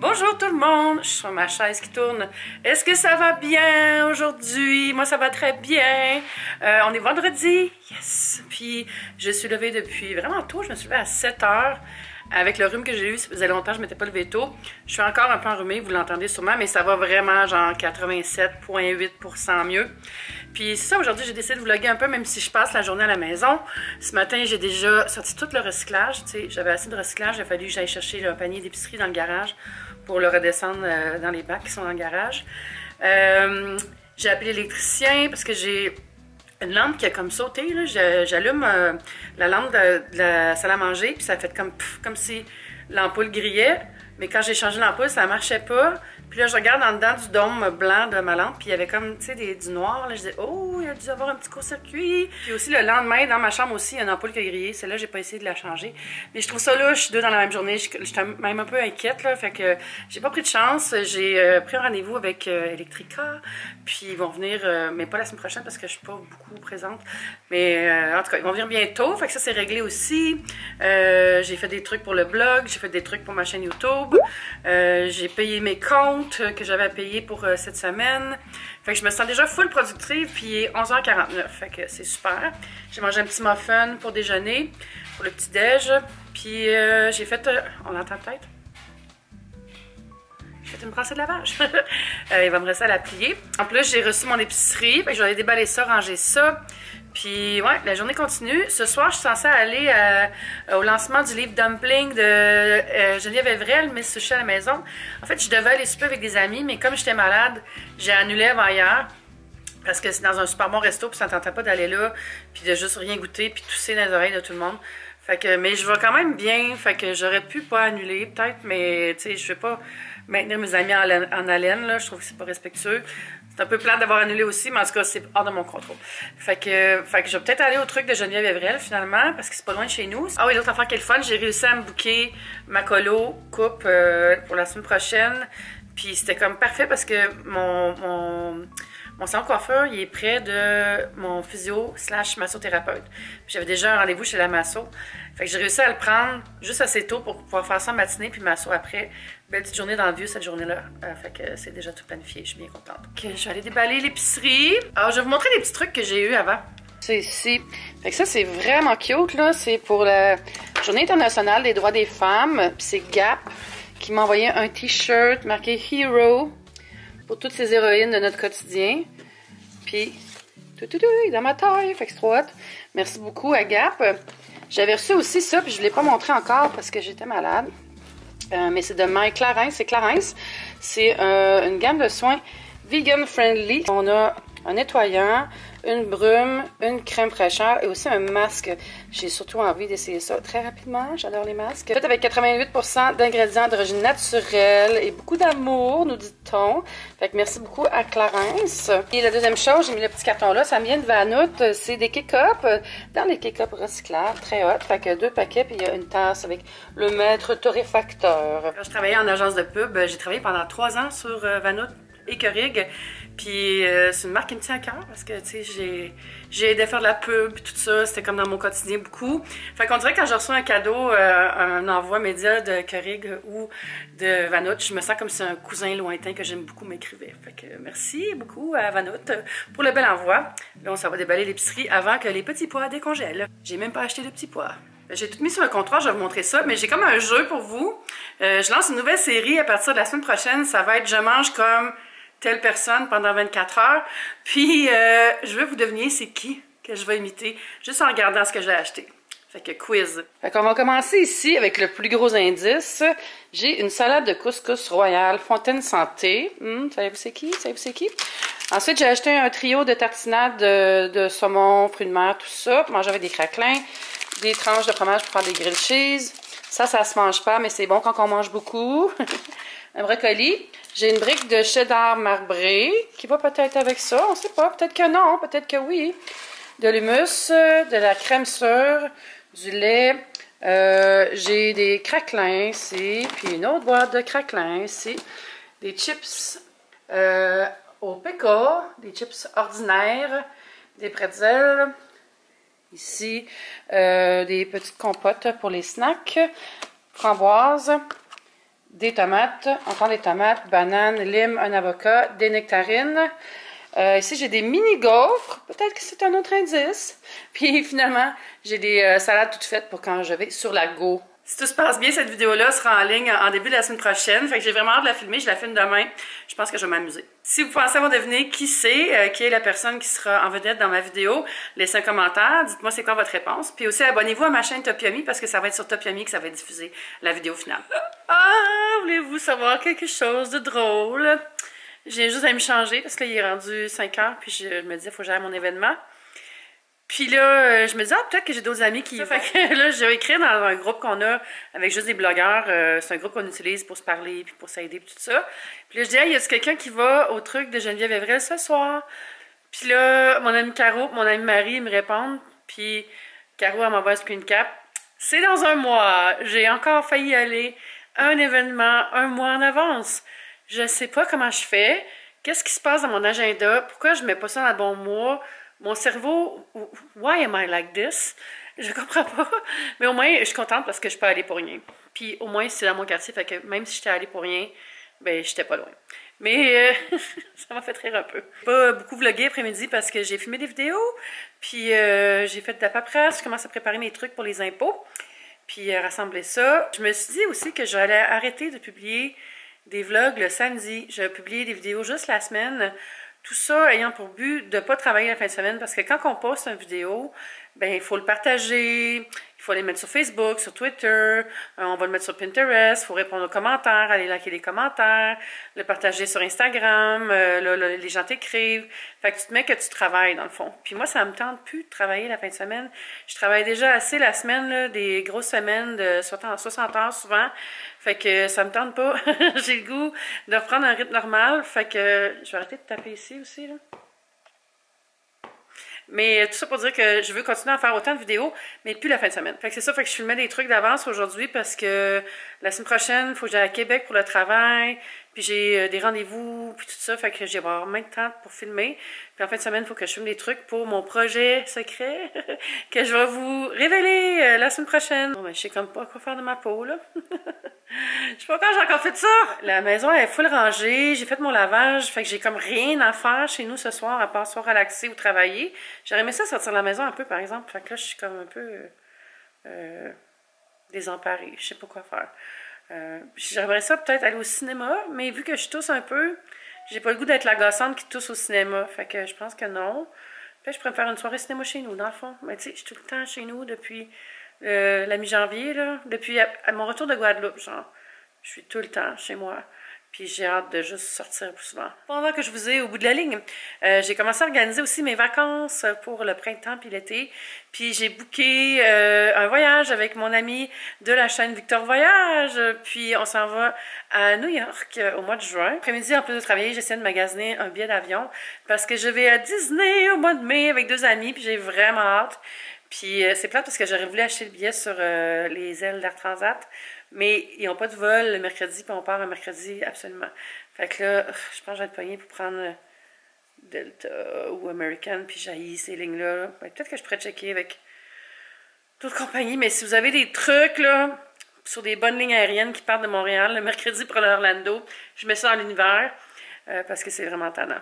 Bonjour tout le monde, je suis sur ma chaise qui tourne. Est-ce que ça va bien aujourd'hui? Moi ça va très bien. On est vendredi, yes! Puis je suis levée depuis vraiment tôt, je me suis levée à 7 h. Avec le rhume que j'ai eu, ça faisait longtemps que je ne m'étais pas levée tôt. Je suis encore un peu enrhumée, vous l'entendez sûrement, mais ça va vraiment genre 87,8% mieux. Puis c'est ça, aujourd'hui j'ai décidé de vlogger un peu, même si je passe la journée à la maison. Ce matin, j'ai déjà sorti tout le recyclage, tu sais, j'avais assez de recyclage, il a fallu que j'aille chercher le panier d'épicerie dans le garage pour le redescendre dans les bacs qui sont dans le garage. J'ai appelé l'électricien parce que j'ai une lampe qui a comme sauté, j'allume la lampe de la salle à manger, puis ça a fait comme si l'ampoule grillait. Mais quand j'ai changé l'ampoule, ça ne marchait pas. Puis là, je regarde en dedans du dôme blanc de ma lampe, puis il y avait comme, tu sais, du noir. Là, je disais, oh, il a dû avoir un petit court-circuit. Puis aussi, le lendemain, dans ma chambre aussi, il y a une ampoule qui a grillé. Celle-là, j'ai pas essayé de la changer. Mais je trouve ça louche, deux dans la même journée. J'étais même un peu inquiète, là. Fait que j'ai pas pris de chance. J'ai pris un rendez-vous avec Electrica. Puis ils vont venir, mais pas la semaine prochaine parce que je suis pas beaucoup présente. Mais en tout cas, ils vont venir bientôt. Fait que ça, c'est réglé aussi. J'ai fait des trucs pour le blog. J'ai fait des trucs pour ma chaîne YouTube. J'ai payé mes comptes que j'avais à payer pour cette semaine. Fait que je me sens déjà full productive, puis il est 11 h 49. Fait que c'est super. J'ai mangé un petit muffin pour déjeuner, pour le petit-déj. Puis j'ai fait... on l'entend peut-être? J'ai fait une brassée de lavage. Il va me rester à la plier. En plus, j'ai reçu mon épicerie. Fait que je vais aller déballer ça, ranger ça. Puis, ouais, la journée continue. Ce soir, je suis censée aller au lancement du livre Dumpling de Geneviève Evrel, Miss Sushi à la maison. En fait, je devais aller souper avec des amis, mais comme j'étais malade, j'ai annulé avant hier. Parce que c'est dans un super bon resto, puis ça ne tentait pas d'aller là, puis de juste rien goûter, puis tousser dans les oreilles de tout le monde. Fait que, mais je vais quand même bien, fait que j'aurais pu pas annuler, peut-être, mais tu sais, je vais pas maintenir mes amis en haleine, là. Je trouve que c'est pas respectueux. C'est un peu plate d'avoir annulé aussi, mais en tout cas, c'est hors de mon contrôle. Fait que je vais peut-être aller au truc de Geneviève Evrel, finalement, parce que c'est pas loin de chez nous. Ah oui, l'autre affaire qui est le fun, j'ai réussi à me booker ma colo coupe pour la semaine prochaine. Puis c'était comme parfait parce que mon salon de coiffeur, il est près de mon physio / massothérapeute. J'avais déjà un rendez-vous chez la masso. Fait que j'ai réussi à le prendre juste assez tôt pour pouvoir faire ça en matinée, puis masso après. Belle petite journée dans le vieux cette journée-là. Fait que c'est déjà tout planifié, je suis bien contente. Ok, je vais aller déballer l'épicerie. Alors, je vais vous montrer des petits trucs que j'ai eu avant. C'est ici. Fait que ça, c'est vraiment cute, là. C'est pour la Journée internationale des droits des femmes. Puis c'est Gap qui m'a envoyé un t-shirt marqué Hero pour toutes ces héroïnes de notre quotidien. Puis, il est dans ma taille, fait que c'est trop hot. Merci beaucoup à Gap. J'avais reçu aussi ça, puis je ne l'ai pas montré encore parce que j'étais malade. Mais c'est de My Clarins. C'est Clarins. C'est une gamme de soins vegan friendly. On a un nettoyant, une brume, une crème fraîcheur et aussi un masque. J'ai surtout envie d'essayer ça très rapidement. J'adore les masques. Fait avec 88% d'ingrédients d'origine naturelle et beaucoup d'amour, nous dit-on. Fait que merci beaucoup à Clarins. Et la deuxième chose, j'ai mis le petit carton là. Ça me vient de Vanout. C'est des K-Cups. Dans les K-Cups recyclables. Très hot. Fait que 2 paquets puis il y a une tasse avec le maître torréfacteur. Quand je travaillais en agence de pub, j'ai travaillé pendant 3 ans sur Vanout et Keurig. Puis c'est une marque qui me tient à cœur parce que, tu sais, j'ai aidé à faire de la pub, tout ça. C'était comme dans mon quotidien beaucoup. Fait qu'on dirait que quand je reçois un cadeau, un envoi média de Keurig ou de Vanout, je me sens comme si un cousin lointain que j'aime beaucoup m'écrivait. Fait que merci beaucoup à Vanout pour le bel envoi. Là, on s'en va déballer l'épicerie avant que les petits pois décongèlent. J'ai même pas acheté de petits pois. J'ai tout mis sur un comptoir, je vais vous montrer ça, mais j'ai comme un jeu pour vous. Je lance une nouvelle série à partir de la semaine prochaine. Ça va être « Je mange comme telle personne pendant 24 heures. Puis, je veux que vous deviniez c'est qui que je vais imiter, juste en regardant ce que j'ai acheté. Fait que quiz. Fait qu'on va commencer ici avec le plus gros indice. J'ai une salade de couscous royale Fontaine Santé. Savez-vous c'est qui? Savez-vous c'est qui? Ensuite, j'ai acheté un trio de tartinades de saumon, fruits de mer, tout ça, pour manger avec des craquelins, des tranches de fromage pour faire des grilled cheese. Ça se mange pas, mais c'est bon quand on mange beaucoup. Un brocoli. J'ai une brique de cheddar marbré qui va peut-être avec ça, on sait pas. Peut-être que non, peut-être que oui. De l'hummus, de la crème sûre, du lait. J'ai des craquelins ici, puis une autre boîte de craquelins ici. Des chips au PK, des chips ordinaires, des pretzels. Ici, des petites compotes pour les snacks. Framboises. des tomates, encore des tomates, bananes, lime, un avocat, des nectarines. Ici, j'ai des mini gaufres. Peut-être que c'est un autre indice. Puis finalement, j'ai des salades toutes faites pour quand je vais sur la go. Si tout se passe bien, cette vidéo-là sera en ligne en début de la semaine prochaine. Fait que j'ai vraiment hâte de la filmer. Je la filme demain. Je pense que je vais m'amuser. Si vous pensez avoir deviné qui c'est, qui est la personne qui sera en vedette dans ma vidéo, laissez un commentaire. Dites-moi c'est quoi votre réponse. Puis aussi, abonnez-vous à ma chaîne Topiami parce que ça va être sur Topiami que ça va être diffusé, la vidéo finale. Ah, voulez-vous savoir quelque chose de drôle? J'ai juste à me changer parce qu'il est rendu 5 heures, puis je me disais, il faut que j'aille à mon événement. Puis là, je me disais, ah, peut-être que j'ai d'autres amis qui... Fait que là, j'ai écrit dans un groupe qu'on a avec juste des blogueurs. C'est un groupe qu'on utilise pour se parler, puis pour s'aider, puis tout ça. Puis là, je dis, hey, y a-t-il quelqu'un qui va au truc de Geneviève Evrel ce soir? Puis là, mon ami Caro, mon ami Marie, ils me répondent. Puis Caro, elle m'envoie un screen cap. C'est dans un mois. J'ai encore failli y aller à un événement un mois en avance. Je sais pas comment je fais. Qu'est-ce qui se passe dans mon agenda? Pourquoi je mets pas ça dans le bon mois? Mon cerveau, why am I like this? Je comprends pas. Mais au moins, je suis contente parce que je peux aller pour rien. Puis au moins, c'est dans mon quartier, fait que même si j'étais allée pour rien, ben j'étais pas loin. Mais ça m'a fait rire un peu. Pas beaucoup vlogué après-midi parce que j'ai filmé des vidéos, puis j'ai fait de la paperasse, je commence à préparer mes trucs pour les impôts, puis rassembler ça. Je me suis dit aussi que j'allais arrêter de publier des vlogs le samedi. Je vais publier des vidéos juste la semaine. Tout ça ayant pour but de ne pas travailler la fin de semaine parce que quand on poste une vidéo, ben il faut le partager, il faut aller mettre sur Facebook, sur Twitter, on va le mettre sur Pinterest, il faut répondre aux commentaires, aller liker les commentaires, le partager sur Instagram, les gens t'écrivent. Fait que tu te mets que tu travailles dans le fond. Puis moi, ça me tente plus de travailler la fin de semaine. Je travaille déjà assez la semaine, là, des grosses semaines de 60 heures souvent. Fait que ça me tente pas. J'ai le goût de reprendre un rythme normal. Fait que je vais arrêter de taper ici aussi, là. Mais tout ça pour dire que je veux continuer à faire autant de vidéos, mais plus la fin de semaine. Fait que c'est ça, fait que je filmais des trucs d'avance aujourd'hui parce que la semaine prochaine, il faut que j'aille à Québec pour le travail, puis j'ai des rendez-vous, puis tout ça, fait que j'ai avoir moins de temps pour filmer. Puis en fin de semaine, il faut que je filme des trucs pour mon projet secret que je vais vous révéler la semaine prochaine. Bon, ben, je sais comme pas quoi faire de ma peau, là. Je sais pas quand j'ai encore fait ça. La maison est full rangée, j'ai fait mon lavage, fait que j'ai comme rien à faire chez nous ce soir, à part soit relaxer ou travailler. J'aurais aimé ça sortir de la maison un peu, par exemple, fait que là, je suis comme un peu désemparée, je sais pas quoi faire. J'aimerais ça peut-être aller au cinéma, mais vu que je tousse un peu, j'ai pas le goût d'être la gossante qui tousse au cinéma, fait que je pense que non. Puis je pourrais faire une soirée cinéma chez nous, dans le fond. Mais tu sais, je suis tout le temps chez nous depuis la mi-janvier, là. Depuis à mon retour de Guadeloupe, genre. Je suis tout le temps chez moi. Puis j'ai hâte de juste sortir plus souvent. Pendant que je vous ai au bout de la ligne, j'ai commencé à organiser aussi mes vacances pour le printemps puis l'été. Puis j'ai booké un voyage avec mon ami de la chaîne Victor Voyage. Puis on s'en va à New York au mois de juin. Après-midi, en plus de travailler, j'essaie de magasiner un billet d'avion parce que je vais à Disney au mois de mai avec 2 amis. Puis j'ai vraiment hâte. Puis c'est plate parce que j'aurais voulu acheter le billet sur les ailes d'Air Transat. Mais ils n'ont pas de vol le mercredi, puis on part un mercredi absolument. Fait que là, je pense que je vais être poignée pour prendre Delta ou American, puis j'haïs ces lignes-là. Peut-être que je pourrais checker avec d'autres compagnies, mais si vous avez des trucs, là, sur des bonnes lignes aériennes qui partent de Montréal, le mercredi pour l'Orlando, je mets ça dans l'univers, parce que c'est vraiment tannant.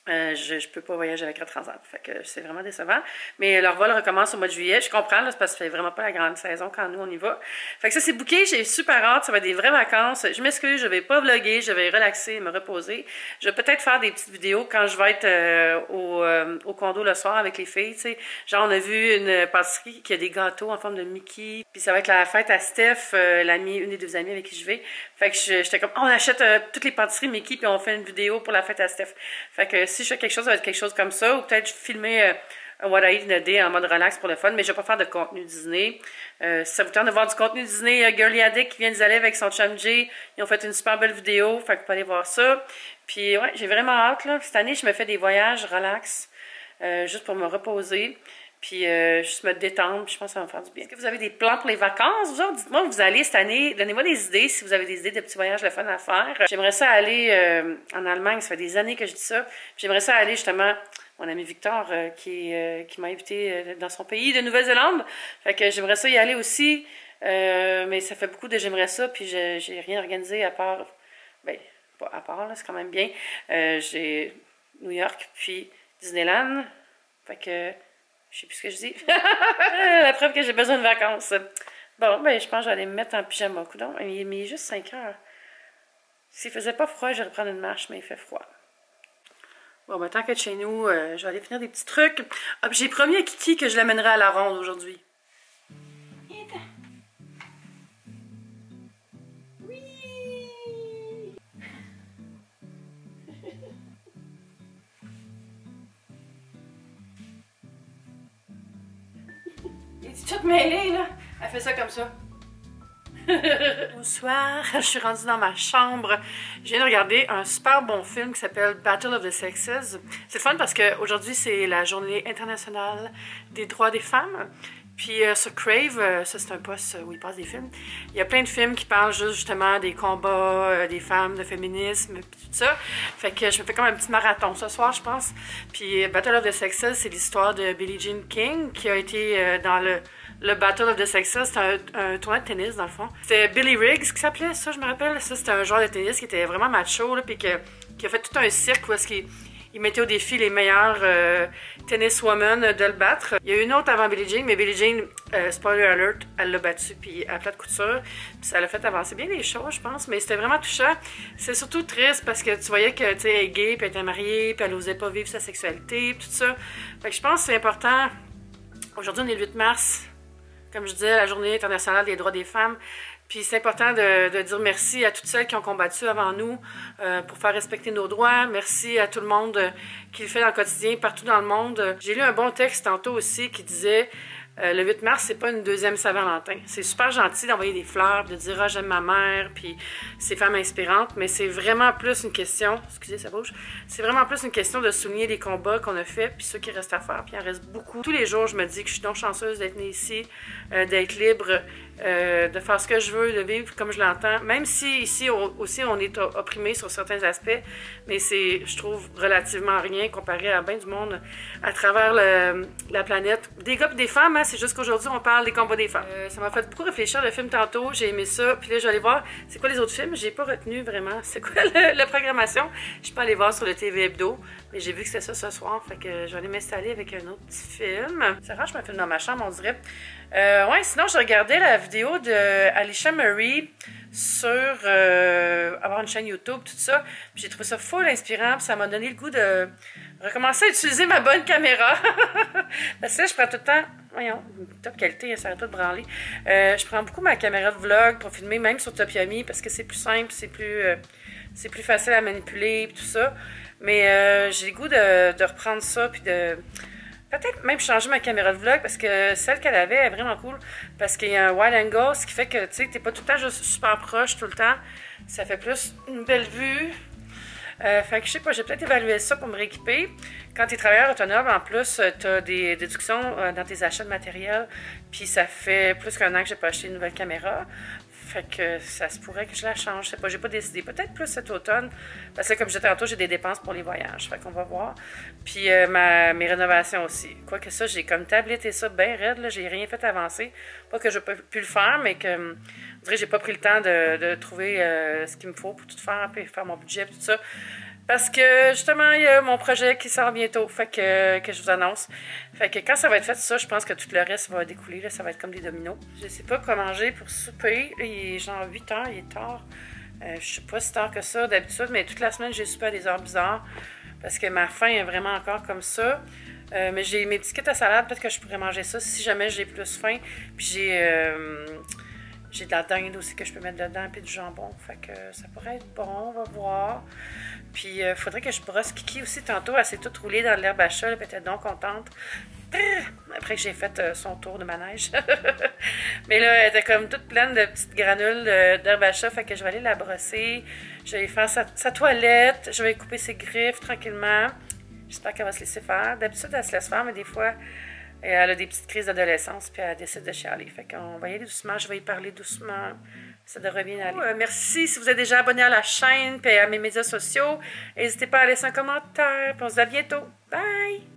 Je peux pas voyager avec Air Transat, fait que c'est vraiment décevant. Mais leur vol recommence au mois de juillet, je comprends, là, parce que ça fait vraiment pas la grande saison quand nous on y va. Fait que ça c'est booké, j'ai super hâte, ça va être des vraies vacances. Je m'excuse, je vais pas vlogger, je vais relaxer, me reposer. Je vais peut-être faire des petites vidéos quand je vais être au condo le soir avec les filles, tu sais. Genre on a vu une pâtisserie qui a des gâteaux en forme de Mickey, puis ça va être la fête à Steph, une des 2 amies avec qui je vais. Fait que j'étais comme, on achète toutes les pâtisseries Mickey puis on fait une vidéo pour la fête à Steph. Fait que si je fais quelque chose, ça va être quelque chose comme ça, ou peut-être filmer un What I Eat in a Day en mode relax pour le fun, mais je vais pas faire de contenu Disney. Si ça vous tente de voir du contenu Disney, Girly Addict qui vient d'y avec son chum Jay, ils ont fait une super belle vidéo, fait que vous pouvez aller voir ça. Puis ouais, j'ai vraiment hâte, là. Cette année, je me fais des voyages relax, juste pour me reposer. Puis juste me détendre, puis je pense que ça va me faire du bien. Est-ce que vous avez des plans pour les vacances? Vous autres, dites-moi où vous allez cette année. Donnez-moi des idées si vous avez des idées de petits voyages le fun à faire. J'aimerais ça aller en Allemagne, ça fait des années que je dis ça. J'aimerais ça aller justement, mon ami Victor qui m'a invité dans son pays de Nouvelle-Zélande. Fait que j'aimerais ça y aller aussi. Mais ça fait beaucoup de j'aimerais ça, puis j'ai rien organisé à part... Ben, pas à part, là, c'est quand même bien. J'ai New York, puis Disneyland. Fait que... Je sais plus ce que je dis. La preuve que j'ai besoin de vacances. Bon, ben, je pense que j'allais me mettre en pyjama. Coudonc, il est juste 5 heures. S'il faisait pas froid, j'irais prendre une marche, mais il fait froid. Bon, ben, tant que chez nous, je vais aller finir des petits trucs. Ah, j'ai promis à Kiki que je l'amènerai à la ronde aujourd'hui. Toute mêlée, là. Elle fait ça comme ça. Bonsoir, je suis rendue dans ma chambre. Je viens de regarder un super bon film qui s'appelle Battle of the Sexes. C'est fun parce qu'aujourd'hui, c'est la journée internationale des droits des femmes. Puis sur Crave, ça c'est un poste où il passe des films. Il y a plein de films qui parlent justement des combats des femmes, de féminisme, puis tout ça. Fait que je me fais comme un petit marathon ce soir, je pense. Puis Battle of the Sexes, c'est l'histoire de Billie Jean King qui a été dans le Battle of the Sexes. C'était un tournoi de tennis dans le fond. C'était Billy Riggs qui s'appelait, ça je me rappelle. Ça c'était un joueur de tennis qui était vraiment macho, là, puis qui a fait tout un cirque où est-ce qu'il mettait au défi les meilleurs tenniswomen de le battre. Il y a eu une autre avant Billie Jean, mais Billie Jean, spoiler alert, elle l'a battu puis à plat de couture. Puis ça l'a fait avancer bien les choses, je pense. Mais c'était vraiment touchant. C'est surtout triste parce que tu voyais que, tu sais, elle est gay, puis elle était mariée, puis elle n'osait pas vivre sa sexualité, puis tout ça. Fait que je pense que c'est important. Aujourd'hui, on est le 8 mars. Comme je disais, la Journée internationale des droits des femmes. Puis c'est important de dire merci à toutes celles qui ont combattu avant nous pour faire respecter nos droits. Merci à tout le monde qui le fait dans le quotidien, partout dans le monde. J'ai lu un bon texte tantôt aussi qui disait le 8 mars, c'est pas une deuxième Saint-Valentin. C'est super gentil d'envoyer des fleurs, de dire « Ah, j'aime ma mère », puis ces femmes inspirantes, mais c'est vraiment plus une question... Excusez, ça bouge. C'est vraiment plus une question de souligner les combats qu'on a faits, puis ceux qui restent à faire, puis il en reste beaucoup. Tous les jours, je me dis que je suis donc chanceuse d'être née ici, d'être libre, de faire ce que je veux, de vivre comme je l'entends. Même si ici aussi on est opprimé sur certains aspects, mais c'est, je trouve, relativement rien comparé à bien du monde à travers la planète. Des gars et des femmes, hein, c'est juste qu'aujourd'hui on parle des combats des femmes. Ça m'a fait beaucoup réfléchir le film tantôt, j'ai aimé ça, puis là je vais aller voir c'est quoi les autres films, j'ai pas retenu vraiment c'est quoi la programmation. Je peux aller voir sur le TV Hebdo, mais j'ai vu que c'était ça ce soir, fait que je vais aller m'installer avec un autre petit film. C'est rare, je me filme dans ma chambre, on dirait. Ouais, sinon, je regardais la vidéo de Alicia Murray sur avoir une chaîne YouTube, tout ça. J'ai trouvé ça full inspirant, puis ça m'a donné le goût de recommencer à utiliser ma bonne caméra. Parce que là, je prends tout le temps, voyons, top qualité, ça arrête pas de branler. Je prends beaucoup ma caméra de vlog pour filmer, même sur Topiami, parce que c'est plus simple, c'est plus facile à manipuler, puis tout ça. Mais j'ai le goût de reprendre ça, puis de... Peut-être même changer ma caméra de vlog parce que celle qu'elle avait est vraiment cool. Parce qu'il y a un wide angle, ce qui fait que tu sais, t'es pas tout le temps juste super proche tout le temps. Ça fait plus une belle vue. Fait que je sais pas, j'ai peut-être évalué ça pour me rééquiper. Quand tu es travailleur autonome, en plus, tu as des déductions dans tes achats de matériel. Puis ça fait plus qu'un an que j'ai pas acheté une nouvelle caméra. Fait que ça se pourrait que je la change. Je sais pas, j'ai pas décidé. Peut-être plus cet automne. Parce que comme je disais tantôt, j'ai des dépenses pour les voyages. Fait qu'on va voir. Puis mes rénovations aussi. Quoique ça, j'ai comme tabletté ça bien raide. Là, j'ai rien fait avancer. Pas que je n'ai pas pu le faire, mais que je dirais j'ai pas pris le temps de trouver ce qu'il me faut pour tout faire, puis faire mon budget, tout ça. Parce que, justement, il y a mon projet qui sort bientôt, fait que je vous annonce. Fait que quand ça va être fait, ça, je pense que tout le reste va découler, là, ça va être comme des dominos. Je sais pas quoi manger pour souper. Il est genre 8 heures, il est tard. Je sais pas si tard que ça d'habitude, mais toute la semaine, j'ai soupé à des heures bizarres. Parce que ma faim est vraiment encore comme ça. Mais j'ai mes petits kits à salade, peut-être que je pourrais manger ça si jamais j'ai plus faim. Puis j'ai de la dinde aussi que je peux mettre dedans, puis du jambon. Fait que ça pourrait être bon, on va voir. Puis il faudrait que je brosse Kiki aussi tantôt. Elle s'est toute roulée dans l'herbe à chat, elle était donc contente. Après que j'ai fait son tour de manège. Mais là, elle était comme toute pleine de petites granules d'herbe à chat, fait que je vais aller la brosser. Je vais faire sa toilette. Je vais couper ses griffes tranquillement. J'espère qu'elle va se laisser faire. D'habitude, elle se laisse faire, mais des fois... elle a des petites crises d'adolescence, puis elle décide de chialer. Fait qu'on va y aller doucement, je vais y parler doucement. Ça devrait bien aller. Merci si vous êtes déjà abonné à la chaîne, puis à mes médias sociaux. N'hésitez pas à laisser un commentaire, puis on se dit à bientôt. Bye!